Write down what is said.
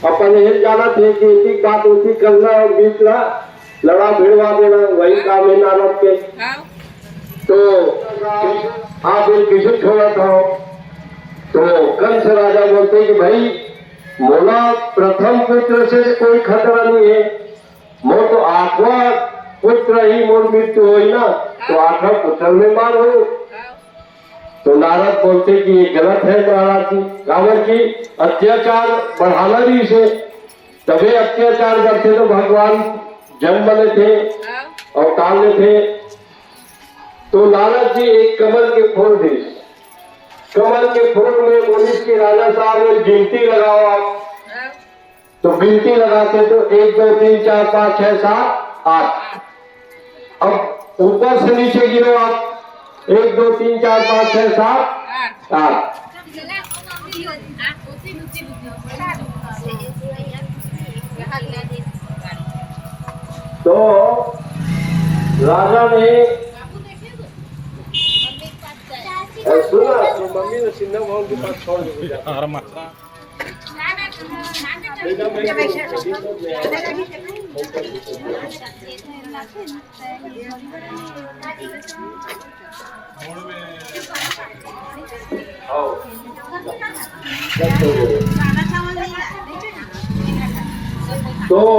अपन ये जाना थे कि एक बात उसी करना और बीचना लड़ा भिड़वा देना, वही काम है नारद के। तो आप एक पीछे छोड़ा था, तो कंस राजा बोलते कि भाई मोला प्रथम पुत्र से कोई खतरा नहीं है, मोर तो 8वां पुत्र ही मोर मृत्यु हो ना, तो 8वां पुत्र में मार हो। तो नारद बोलते कि ये गलत है महाराज जी, रावण की अत्याचार बढ़ाना भी इसे, तभी अत्याचार करते तो भगवान जन्म बने थे, अवतार में थे। तो नारद जी एक कमल के फूल थे, कमल के फूल में बोली कि राजा साहब ने गिनती लगाओ आप। तो गिनती लगाते तो 1 2 3 4 5 6 7 8। अब ऊपर से नीचे गिनो आप, 1 2 3 4 5 6 7 8। तो राजा ने सुना, तो मम्मी ने सिन्हा मोहन के पास छोड़ दिया। तो